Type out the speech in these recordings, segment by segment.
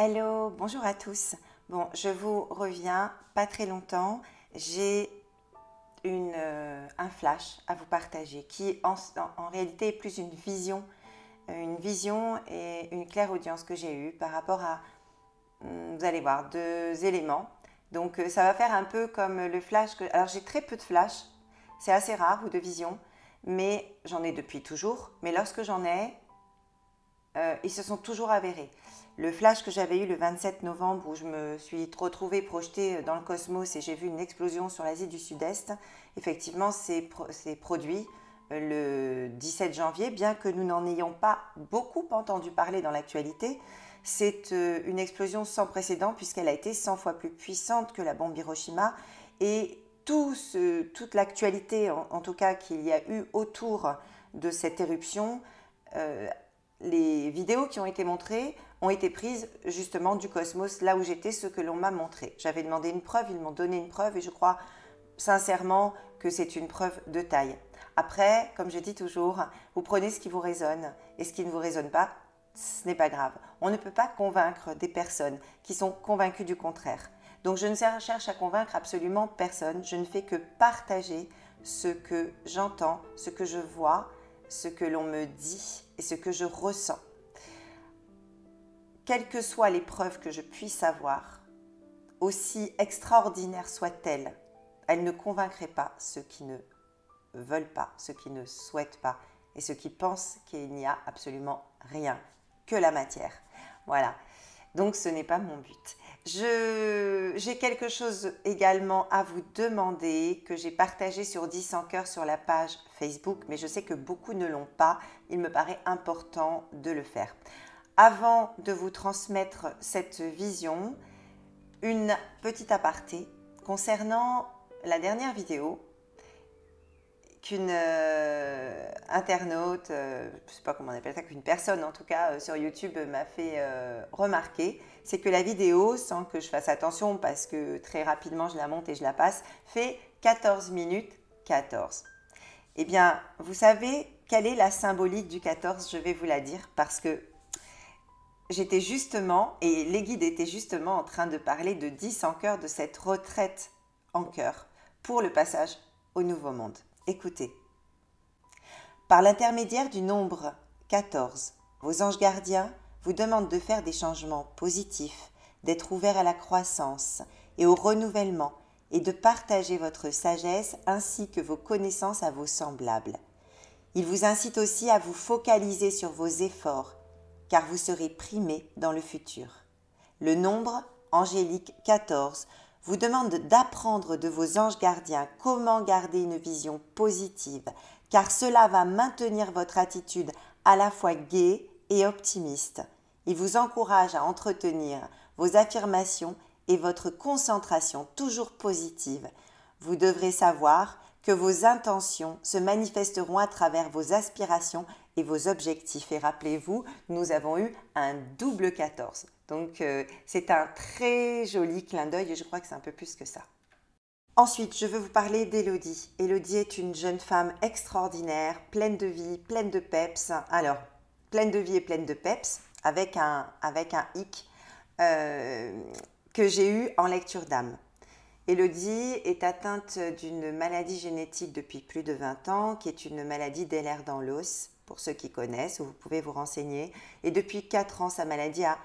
Hello, bonjour à tous. Bon, je vous reviens pas très longtemps. J'ai un flash à vous partager qui en réalité est plus une vision et une clairaudience que j'ai eue par rapport à, vous allez voir, deux éléments. Donc ça va faire un peu comme le flash alors j'ai très peu de flash, c'est assez rare ou de vision, mais j'en ai depuis toujours. Mais lorsque j'en ai, ils se sont toujours avérés. Le flash que j'avais eu le 27 novembre où je me suis retrouvée projetée dans le cosmos et j'ai vu une explosion sur l'Asie du Sud-Est, effectivement c'est produit le 17 janvier, bien que nous n'en ayons pas beaucoup entendu parler dans l'actualité. C'est une explosion sans précédent puisqu'elle a été 100 fois plus puissante que la bombe Hiroshima et toute l'actualité, en tout cas qu'il y a eu autour de cette éruption, les vidéos qui ont été montrées ont été prises justement du cosmos, là où j'étais, ce que l'on m'a montré. J'avais demandé une preuve, ils m'ont donné une preuve et je crois sincèrement que c'est une preuve de taille. Après, comme je dis toujours, vous prenez ce qui vous résonne et ce qui ne vous résonne pas, ce n'est pas grave. On ne peut pas convaincre des personnes qui sont convaincues du contraire. Donc je ne cherche à convaincre absolument personne, je ne fais que partager ce que j'entends, ce que je vois, ce que l'on me dit et ce que je ressens. Quelles que soient les preuves que je puisse avoir, aussi extraordinaires soient-elles, elles ne convaincraient pas ceux qui ne veulent pas, ceux qui ne souhaitent pas et ceux qui pensent qu'il n'y a absolument rien que la matière. Voilà, donc ce n'est pas mon but. J'ai quelque chose également à vous demander que j'ai partagé sur 10 en cœur sur la page Facebook, mais je sais que beaucoup ne l'ont pas. Il me paraît important de le faire. Avant de vous transmettre cette vision, une petite aparté concernant la dernière vidéo qu'une internaute, je ne sais pas comment on appelle ça, qu'une personne en tout cas sur YouTube m'a fait remarquer, c'est que la vidéo, sans que je fasse attention parce que très rapidement je la monte et je la passe, fait 14 minutes 14. Eh bien, vous savez quelle est la symbolique du 14? Je vais vous la dire parce que j'étais justement, et les guides étaient justement en train de parler de 10 en cœur, de cette retraite en cœur pour le passage au nouveau monde. Écoutez, par l'intermédiaire du nombre 14, vos anges gardiens vous demandent de faire des changements positifs, d'être ouverts à la croissance et au renouvellement et de partager votre sagesse ainsi que vos connaissances à vos semblables. Ils vous incitent aussi à vous focaliser sur vos efforts car vous serez primés dans le futur. Le nombre angélique 14 vous demande d'apprendre de vos anges gardiens comment garder une vision positive, car cela va maintenir votre attitude à la fois gaie et optimiste. Il vous encourage à entretenir vos affirmations et votre concentration toujours positive. Vous devrez savoir que vos intentions se manifesteront à travers vos aspirations et vos objectifs. Et rappelez-vous, nous avons eu un double 14. Donc, c'est un très joli clin d'œil et je crois que c'est un peu plus que ça. Ensuite, je veux vous parler d'Élodie. Élodie est une jeune femme extraordinaire, pleine de vie, pleine de peps. Alors, pleine de vie et pleine de peps, avec un hic que j'ai eu en lecture d'âme. Élodie est atteinte d'une maladie génétique depuis plus de 20 ans, qui est une maladie d'Ehlers dans l'os, pour ceux qui connaissent, ou vous pouvez vous renseigner. Et depuis 4 ans, sa maladie a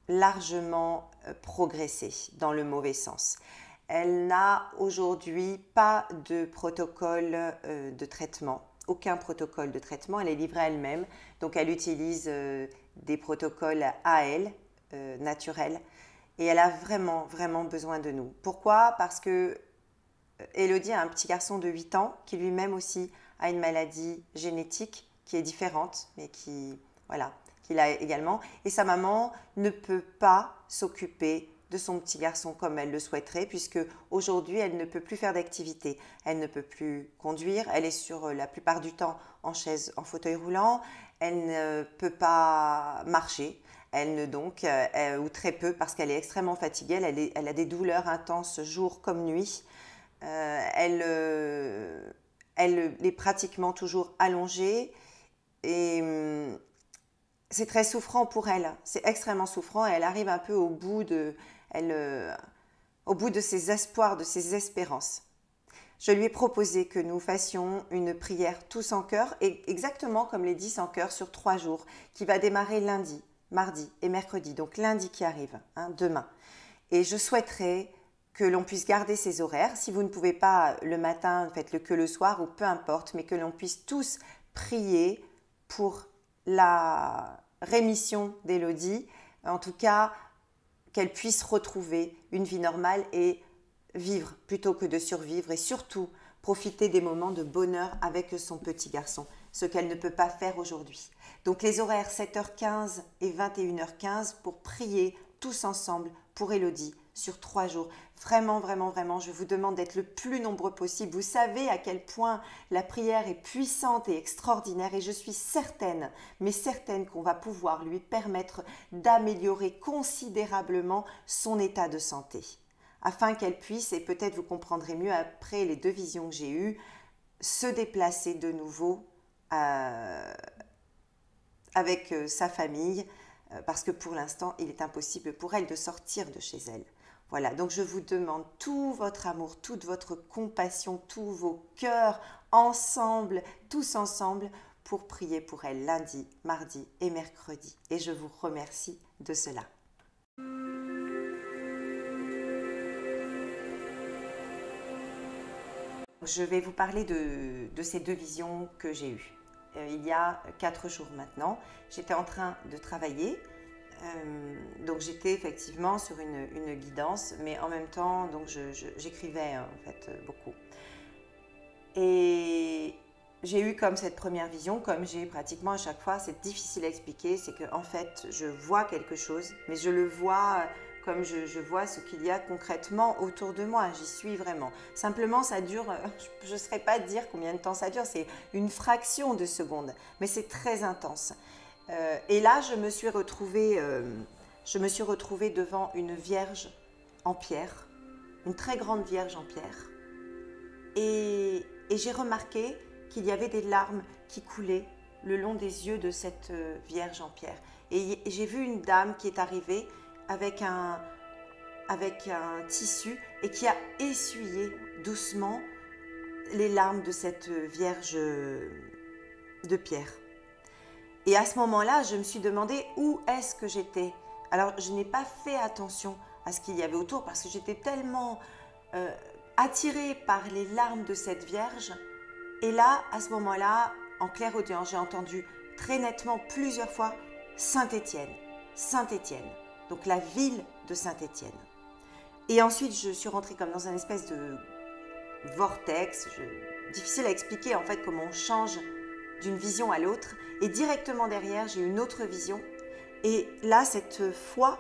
largement progressé dans le mauvais sens. Elle n'a aujourd'hui pas de protocole de traitement, aucun protocole de traitement, elle est livrée à elle-même, donc elle utilise des protocoles à elle, naturels, et elle a vraiment, vraiment besoin de nous. Pourquoi? Parce que Élodie a un petit garçon de 8 ans qui lui-même aussi a une maladie génétique qui est différente, mais qu'il a également. Et sa maman ne peut pas s'occuper de son petit garçon comme elle le souhaiterait, puisque aujourd'hui, elle ne peut plus faire d'activité. Elle ne peut plus conduire, elle est sur la plupart du temps en chaise, en fauteuil roulant, elle ne peut pas marcher. Ou très peu, parce qu'elle est extrêmement fatiguée, elle a des douleurs intenses jour comme nuit. Elle est pratiquement toujours allongée et c'est très souffrant pour elle, c'est extrêmement souffrant et elle arrive un peu au bout de ses espoirs, de ses espérances. Je lui ai proposé que nous fassions une prière tous en chœur, et exactement comme les 10 en chœur sur 3 jours, qui va démarrer lundi, mardi et mercredi, donc lundi qui arrive, demain. Et je souhaiterais que l'on puisse garder ces horaires. Si vous ne pouvez pas le matin, faites-le que le soir ou peu importe, mais que l'on puisse tous prier pour la rémission d'Élodie, en tout cas qu'elle puisse retrouver une vie normale et vivre plutôt que de survivre, et surtout profiter des moments de bonheur avec son petit garçon, ce qu'elle ne peut pas faire aujourd'hui. Donc les horaires 7h15 et 21h15 pour prier tous ensemble pour Élodie sur 3 jours. Vraiment, vraiment, vraiment, je vous demande d'être le plus nombreux possible. Vous savez à quel point la prière est puissante et extraordinaire, et je suis certaine, mais certaine qu'on va pouvoir lui permettre d'améliorer considérablement son état de santé, afin qu'elle puisse, et peut-être vous comprendrez mieux après les 2 visions que j'ai eues, se déplacer de nouveau avec sa famille, parce que pour l'instant, il est impossible pour elle de sortir de chez elle. Voilà, donc je vous demande tout votre amour, toute votre compassion, tous vos cœurs ensemble, tous ensemble, pour prier pour elle lundi, mardi et mercredi. Et je vous remercie de cela. Je vais vous parler de ces 2 visions que j'ai eues. Il y a 4 jours maintenant, j'étais en train de travailler. Donc j'étais effectivement sur une guidance, mais en même temps, donc j'écrivais en fait beaucoup. Et j'ai eu comme cette première vision, comme j'ai pratiquement à chaque fois, c'est difficile à expliquer, c'est que en fait je vois quelque chose, mais je le vois comme je vois ce qu'il y a concrètement autour de moi, j'y suis vraiment. Simplement ça dure, je ne saurais pas dire combien de temps ça dure, c'est une fraction de seconde, mais c'est très intense. Et là, je me suis retrouvée devant une vierge en pierre, une très grande vierge en pierre. Et j'ai remarqué qu'il y avait des larmes qui coulaient le long des yeux de cette vierge en pierre. Et j'ai vu une dame qui est arrivée avec un tissu et qui a essuyé doucement les larmes de cette vierge de pierre. Et à ce moment-là, je me suis demandé où est-ce que j'étais. Alors, je n'ai pas fait attention à ce qu'il y avait autour parce que j'étais tellement attirée par les larmes de cette vierge. Et là, à ce moment-là, en clairaudience, j'ai entendu très nettement plusieurs fois Saint-Étienne, Saint-Étienne, donc la ville de Saint-Étienne. Et ensuite, je suis rentrée comme dans un espèce de vortex, difficile à expliquer en fait comment on change d'une vision à l'autre, et directement derrière j'ai une autre vision, et là cette fois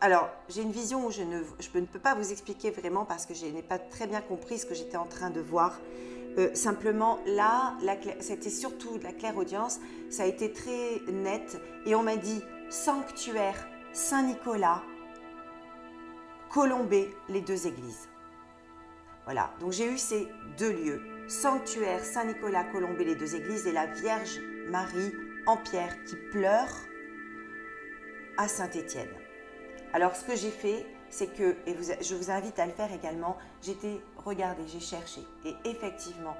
alors j'ai une vision où je ne peux pas vous expliquer vraiment parce que je n'ai pas très bien compris ce que j'étais en train de voir. Simplement là c'était surtout de la clairaudience, ça a été très net, et on m'a dit sanctuaire Saint-Nicolas, Colombey, les 2 églises. Voilà, donc j'ai eu ces 2 lieux, sanctuaire Saint-Nicolas, Colombey, les 2 églises, et la Vierge Marie en pierre qui pleure à Saint-Étienne. Alors ce que j'ai fait, c'est que, et je vous invite à le faire également, j'ai cherché, et effectivement,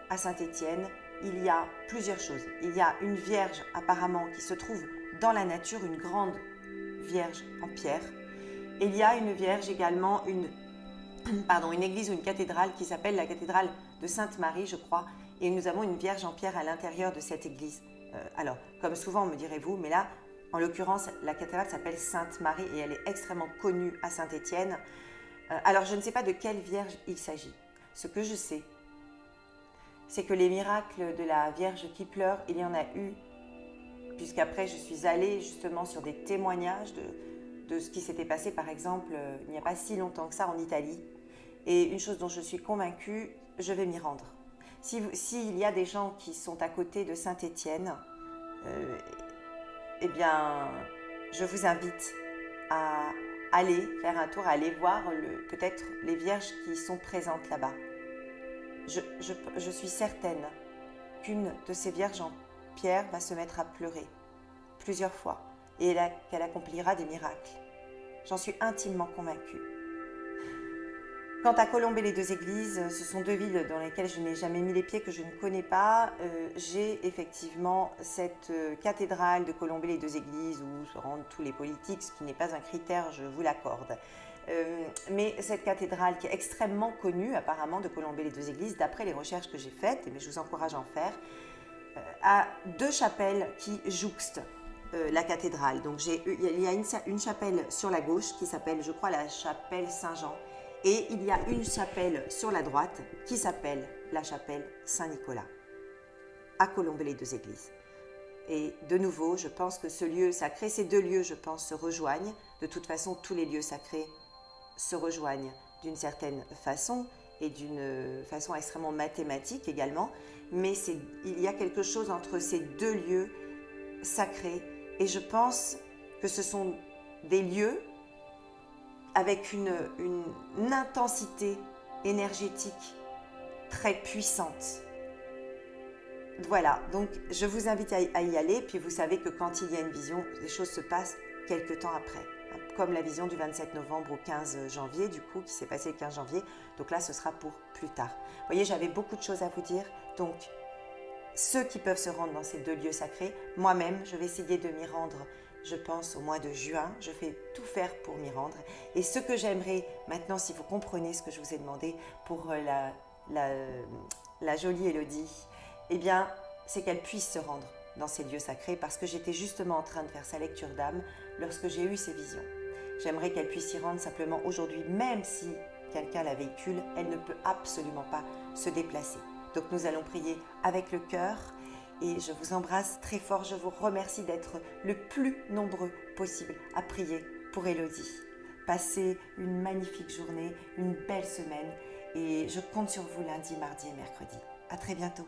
à Saint-Étienne, il y a plusieurs choses. Il y a une Vierge apparemment qui se trouve dans la nature, une grande Vierge en pierre, et il y a une Vierge également, une église ou une cathédrale qui s'appelle la cathédrale de Sainte-Marie, je crois, et nous avons une Vierge en pierre à l'intérieur de cette église. Alors, comme souvent me direz-vous, mais là, en l'occurrence, la cathédrale s'appelle Sainte-Marie et elle est extrêmement connue à Saint-Étienne. Alors, je ne sais pas de quelle Vierge il s'agit. Ce que je sais, c'est que les miracles de la Vierge qui pleure, il y en a eu, puisqu'après je suis allée justement sur des témoignages de ce qui s'était passé, par exemple, il n'y a pas si longtemps que ça en Italie. Et une chose dont je suis convaincue, je vais m'y rendre. S'il y a des gens qui sont à côté de Saint-Étienne, eh bien, je vous invite à aller faire un tour, à aller voir peut-être les vierges qui sont présentes là-bas. Je suis certaine qu'une de ces vierges en pierre va se mettre à pleurer plusieurs fois et qu'elle accomplira des miracles. J'en suis intimement convaincue. Quant à Colombey-les-Deux-Églises, ce sont deux villes dans lesquelles je n'ai jamais mis les pieds, que je ne connais pas. J'ai effectivement cette cathédrale de Colombey-les-Deux-Églises où se rendent tous les politiques, ce qui n'est pas un critère, je vous l'accorde. Mais cette cathédrale qui est extrêmement connue apparemment de Colombey-les-Deux-Églises, d'après les recherches que j'ai faites, et je vous encourage à en faire, a deux chapelles qui jouxtent la cathédrale. Donc il y a une chapelle sur la gauche qui s'appelle, je crois, la chapelle Saint-Jean. Et il y a une chapelle sur la droite qui s'appelle la chapelle Saint-Nicolas, à Colombey-les-Deux-Églises. Et de nouveau, je pense que ce lieu sacré, ces deux lieux, je pense, se rejoignent. De toute façon, tous les lieux sacrés se rejoignent d'une certaine façon et d'une façon extrêmement mathématique également. Mais il y a quelque chose entre ces deux lieux sacrés. Et je pense que ce sont des lieux avec une intensité énergétique très puissante. Voilà, donc je vous invite à y aller, puis vous savez que quand il y a une vision, les choses se passent quelques temps après, comme la vision du 27 novembre au 15 janvier, du coup, qui s'est passée le 15 janvier, donc là, ce sera pour plus tard. Vous voyez, j'avais beaucoup de choses à vous dire, donc ceux qui peuvent se rendre dans ces deux lieux sacrés, moi-même, je vais essayer de m'y rendre, je pense, au mois de juin. Je vais tout faire pour m'y rendre. Et ce que j'aimerais maintenant, si vous comprenez ce que je vous ai demandé pour la jolie Élodie, eh bien, c'est qu'elle puisse se rendre dans ces lieux sacrés parce que j'étais justement en train de faire sa lecture d'âme lorsque j'ai eu ces visions. J'aimerais qu'elle puisse s'y rendre simplement aujourd'hui, même si quelqu'un la véhicule, elle ne peut absolument pas se déplacer. Donc nous allons prier avec le cœur. Et je vous embrasse très fort. Je vous remercie d'être le plus nombreux possible à prier pour Élodie. Passez une magnifique journée, une belle semaine. Et je compte sur vous lundi, mardi et mercredi. À très bientôt.